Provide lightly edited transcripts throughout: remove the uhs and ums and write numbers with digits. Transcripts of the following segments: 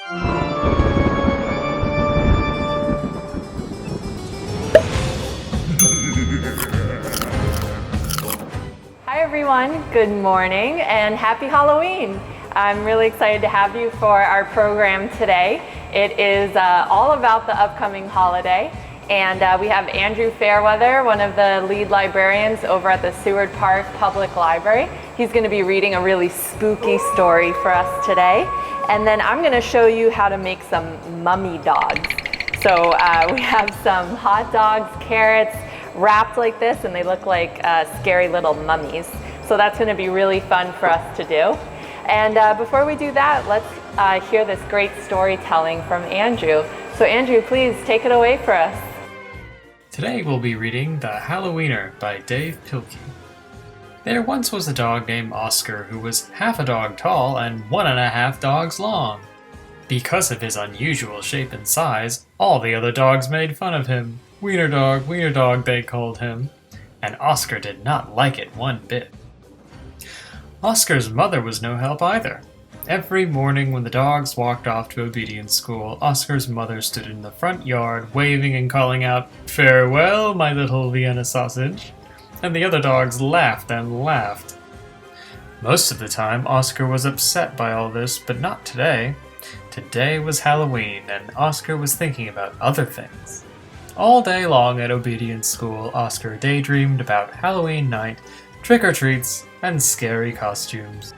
Hi everyone, good morning and happy Halloween. I'm really excited to have you for our program today. It is all about the upcoming holiday, and we have Andrew Fairweather, one of the lead librarians over at the Seward Park Public Library. He's going to be reading a really spooky story for us today, and then I'm going to show you how to make some mummy dogs. So we have some hot dogs, carrots, wrapped like this, and they look like scary little mummies. So that's going to be really fun for us to do. And before we do that, let's hear this great storytelling from Andrew. So Andrew, please take it away for us. Today we'll be reading the Hallo-Wiener by Dav Pilkey. There once was a dog named Oscar who was half a dog tall and 1.5 dogs long. Because of his unusual shape and size, all the other dogs made fun of him. Wiener dog, they called him, and Oscar did not like it one bit. Oscar's mother was no help either. Every morning when the dogs walked off to obedience school, Oscar's mother stood in the front yard, waving and calling out, "Farewell, my little Vienna sausage," and the other dogs laughed and laughed. Most of the time, Oscar was upset by all this, but not today. Today was Halloween, and Oscar was thinking about other things. All day long at obedience school, Oscar daydreamed about Halloween night, trick-or-treats, and scary costumes.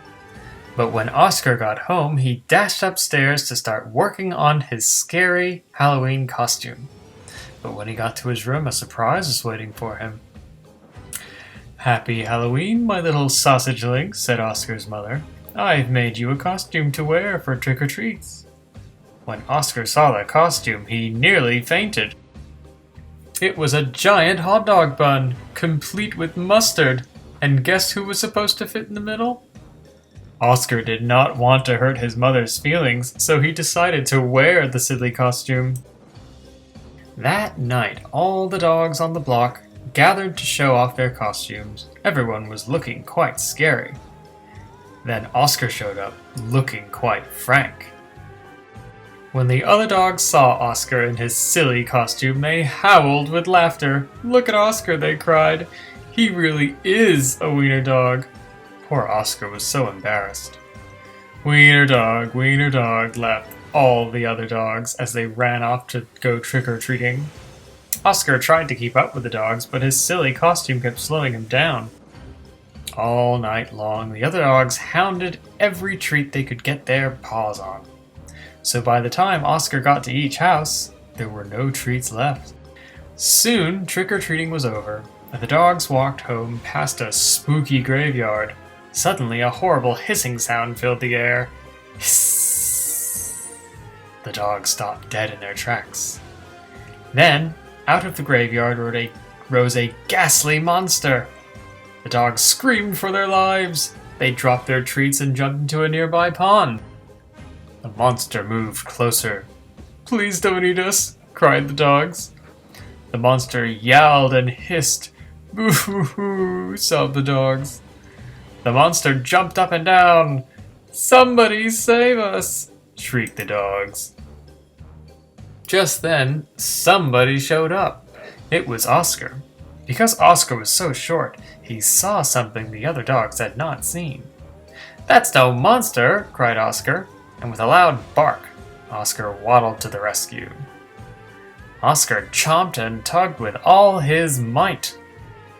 But when Oscar got home, he dashed upstairs to start working on his scary Halloween costume. But when he got to his room, a surprise was waiting for him. "Happy Halloween, my little sausageling," said Oscar's mother. "I've made you a costume to wear for trick-or-treats." When Oscar saw the costume, he nearly fainted. It was a giant hot dog bun, complete with mustard, and guess who was supposed to fit in the middle? Oscar did not want to hurt his mother's feelings, so he decided to wear the silly costume. That night, all the dogs on the block gathered to show off their costumes. Everyone was looking quite scary. Then Oscar showed up, looking quite frank. When the other dogs saw Oscar in his silly costume, they howled with laughter. "Look at Oscar," they cried. "He really is a wiener dog." Poor Oscar was so embarrassed. Wiener dog," laughed all the other dogs as they ran off to go trick-or-treating. Oscar tried to keep up with the dogs, but his silly costume kept slowing him down. All night long, the other dogs hounded every treat they could get their paws on. So by the time Oscar got to each house, there were no treats left. Soon, trick-or-treating was over, and the dogs walked home past a spooky graveyard. Suddenly, a horrible hissing sound filled the air. Hiss! The dogs stopped dead in their tracks. Then, out of the graveyard rose a ghastly monster. The dogs screamed for their lives. They dropped their treats and jumped into a nearby pond. The monster moved closer. "Please don't eat us," cried the dogs. The monster yowled and hissed. "Boo-hoo-hoo," sobbed the dogs. The monster jumped up and down. "Somebody save us," shrieked the dogs. Just then, somebody showed up. It was Oscar. Because Oscar was so short, he saw something the other dogs had not seen. "That's no monster," cried Oscar, and with a loud bark, Oscar waddled to the rescue. Oscar chomped and tugged with all his might.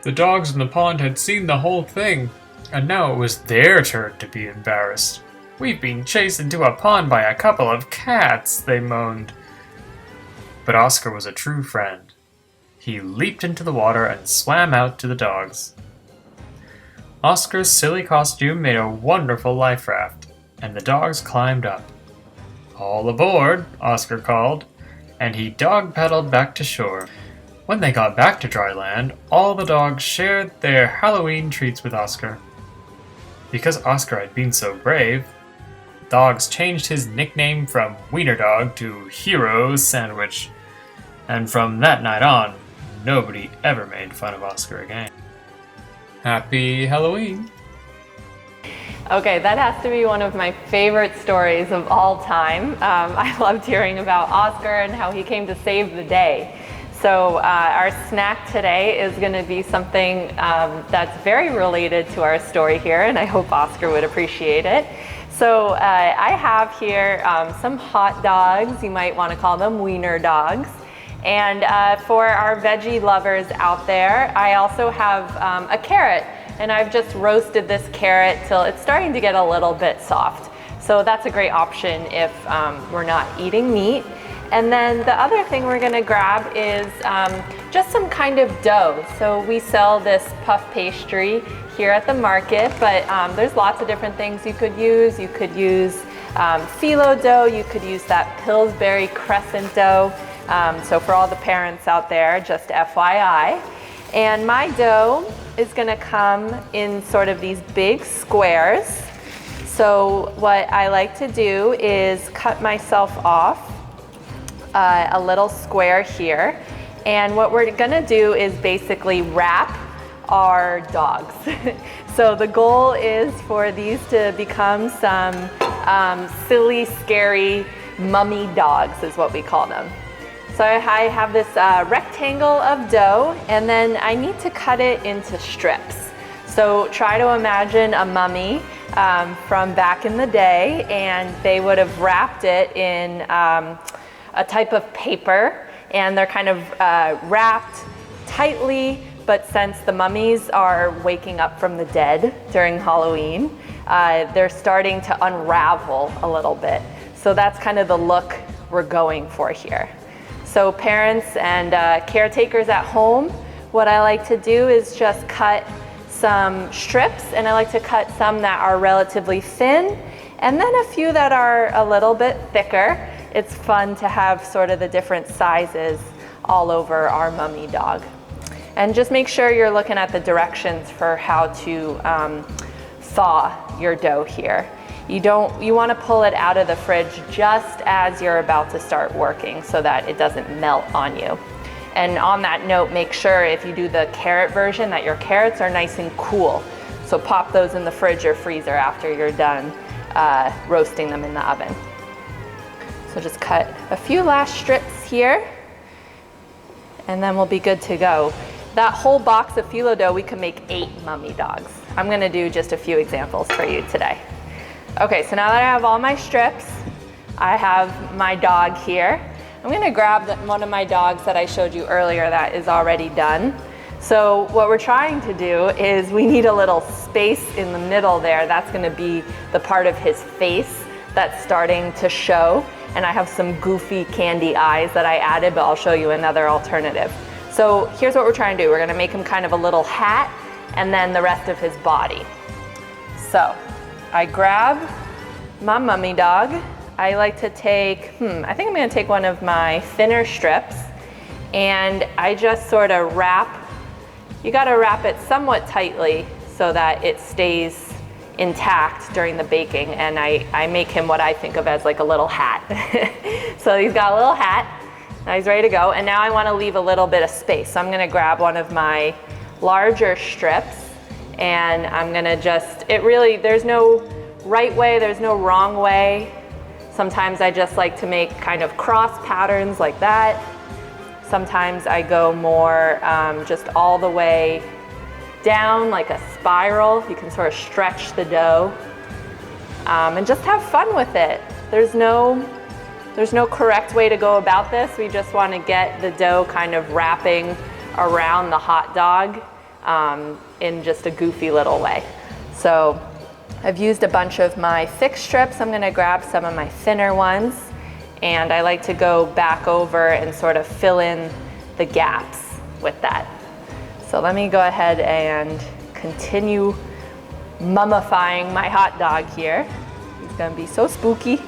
The dogs in the pond had seen the whole thing, and now it was their turn to be embarrassed. "We've been chased into a pond by a couple of cats," they moaned. But Oscar was a true friend. He leaped into the water and swam out to the dogs. Oscar's silly costume made a wonderful life raft, and the dogs climbed up. "All aboard," Oscar called, and he dog-paddled back to shore. When they got back to dry land, all the dogs shared their Halloween treats with Oscar. Because Oscar had been so brave, dogs changed his nickname from Wiener Dog to Hero Sandwich, and from that night on, nobody ever made fun of Oscar again. Happy Halloween! Okay, that has to be one of my favorite stories of all time. I loved hearing about Oscar and how he came to save the day. So our snack today is going to be something that's very related to our story here, and I hope Oscar would appreciate it. So I have here some hot dogs. You might want to call them wiener dogs. And for our veggie lovers out there, I also have a carrot. And I've just roasted this carrot till it's starting to get a little bit soft. So that's a great option if we're not eating meat. And then the other thing we're gonna grab is just some kind of dough. So we sell this puff pastry here at the market, but there's lots of different things you could use. You could use phyllo dough, you could use that Pillsbury crescent dough. So for all the parents out there, just FYI. And my dough is gonna come in sort of these big squares. So what I like to do is cut myself off a little square here. And what we're gonna do is basically wrap our dogs. So the goal is for these to become some silly, scary mummy dogs is what we call them. So I have this rectangle of dough, and then I need to cut it into strips. So try to imagine a mummy from back in the day, and they would have wrapped it in a type of paper, and they're kind of wrapped tightly, but since the mummies are waking up from the dead during Halloween, they're starting to unravel a little bit. So that's kind of the look we're going for here. So parents and caretakers at home, what I like to do is just cut some strips, and I like to cut some that are relatively thin, and then a few that are a little bit thicker. It's fun to have sort of the different sizes all over our mummy dog. And just make sure you're looking at the directions for how to thaw your dough here. You want to pull it out of the fridge just as you're about to start working so that it doesn't melt on you. And on that note, make sure if you do the carrot version that your carrots are nice and cool. So pop those in the fridge or freezer after you're done roasting them in the oven. So just cut a few last strips here, and then we'll be good to go. That whole box of phyllo dough, we can make 8 mummy dogs. I'm gonna do just a few examples for you today. Okay, so now that I have all my strips, I have my dog here. I'm gonna grab one of my dogs that I showed you earlier that is already done. So what we're trying to do is we need a little space in the middle there. That's gonna be the part of his face that's starting to show. And I have some goofy candy eyes that I added, but I'll show you another alternative. So here's what we're trying to do. We're gonna make him kind of a little hat and then the rest of his body. So I grab my mummy dog. I like to take, I think I'm gonna take one of my thinner strips, and I just sort of wrap. You gotta wrap it somewhat tightly so that it stays intact during the baking, and I make him what I think of as like a little hat. So he's got a little hat, now he's ready to go, and now I wanna leave a little bit of space. So I'm gonna grab one of my larger strips, and I'm gonna just, there's no right way, there's no wrong way. Sometimes I just like to make kind of cross patterns like that. Sometimes I go more just all the way down like a spiral. You can sort of stretch the dough and just have fun with it. There's no correct way to go about this. We just want to get the dough kind of wrapping around the hot dog in just a goofy little way. So I've used a bunch of my thick strips. I'm gonna grab some of my thinner ones, and I like to go back over and sort of fill in the gaps with that. So let me go ahead and continue mummifying my hot dog here. He's gonna be so spooky.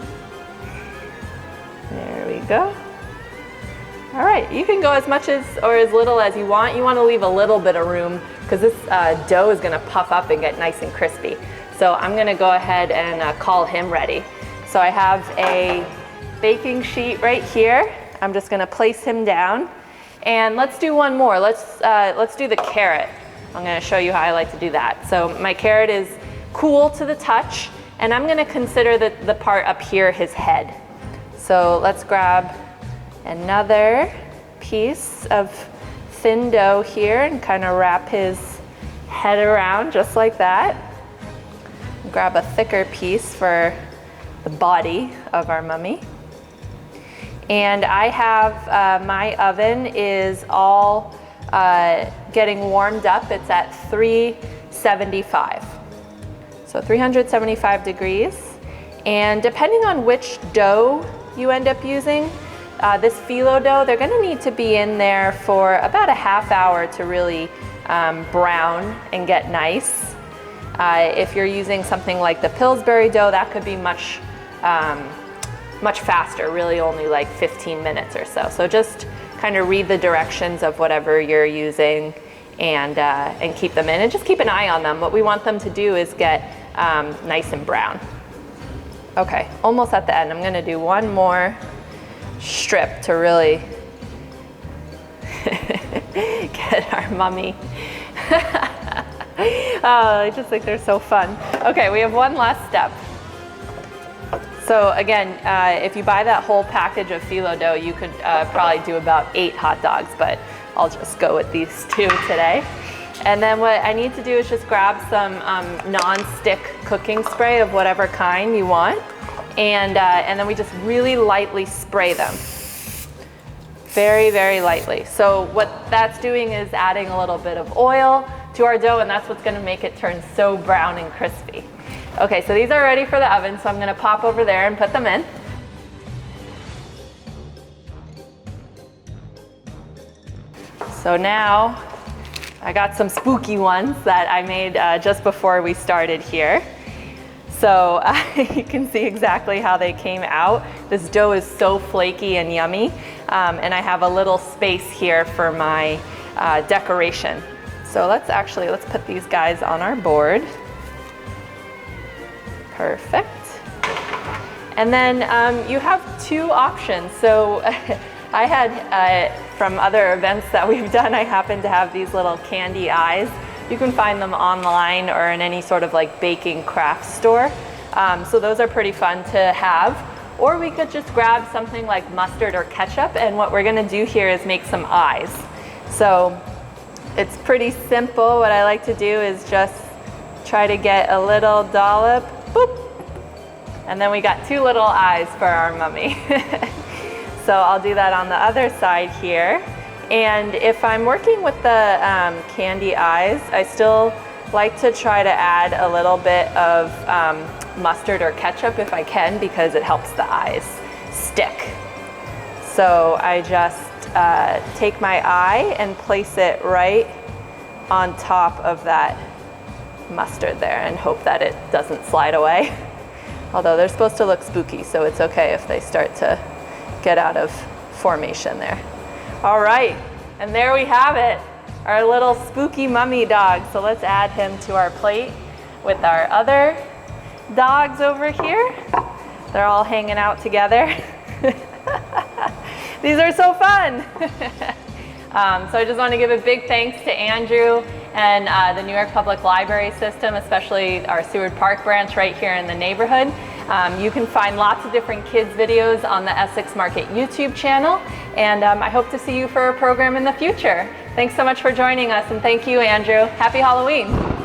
There we go. All right, you can go as much as or as little as you want. You wanna leave a little bit of room because this dough is gonna puff up and get nice and crispy. So I'm gonna go ahead and call him ready. So I have a baking sheet right here. I'm just gonna place him down. And let's do one more. Let's do the carrot. I'm gonna show you how I like to do that. So my carrot is cool to the touch, and I'm gonna consider the part up here his head. So let's grab another piece of thin dough here and kind of wrap his head around just like that. Grab a thicker piece for the body of our mummy. And I have, my oven is all getting warmed up. It's at 375. So 375 degrees. And depending on which dough you end up using, this phyllo dough, they're gonna need to be in there for about a half hour to really brown and get nice. If you're using something like the Pillsbury dough, that could be much faster, really only like 15 minutes or so. So just kind of read the directions of whatever you're using and keep them in, and just keep an eye on them. What we want them to do is get nice and brown. Okay, almost at the end. I'm gonna do one more strip to really get our mummy. Oh, I just think they're so fun. Okay, we have one last step. So again, if you buy that whole package of phyllo dough, you could probably do about 8 hot dogs, but I'll just go with these 2 today. And then what I need to do is just grab some non-stick cooking spray of whatever kind you want, and then we just really lightly spray them. Very, very lightly. So what that's doing is adding a little bit of oil to our dough, and that's what's gonna make it turn so brown and crispy. Okay, so these are ready for the oven, so I'm gonna pop over there and put them in. So now, I got some spooky ones that I made just before we started here. So you can see exactly how they came out. This dough is so flaky and yummy, and I have a little space here for my decoration. So let's put these guys on our board. Perfect. And then you have 2 options. So I had, from other events that we've done, I happen to have these little candy eyes. You can find them online or in any sort of like baking craft store. So those are pretty fun to have. Or we could just grab something like mustard or ketchup, and what we're gonna do here is make some eyes. So it's pretty simple. What I like to do is just try to get a little dollop, boop, and then we got 2 little eyes for our mummy. So I'll do that on the other side here. And if I'm working with the candy eyes, I still like to try to add a little bit of mustard or ketchup if I can, because it helps the eyes stick. So I just take my eye and place it right on top of that mustard there and hope that it doesn't slide away. Although they're supposed to look spooky, so it's okay if they start to get out of formation there. All right, and there we have it, our little spooky mummy dog. So let's add him to our plate with our other dogs over here. They're all hanging out together. These are so fun. So I just want to give a big thanks to Andrew and the New York Public Library system, especially our Seward Park branch right here in the neighborhood. You can find lots of different kids videos on the Essex Market YouTube channel, and I hope to see you for a program in the future. Thanks so much for joining us, and thank you, Andrew. Happy Halloween.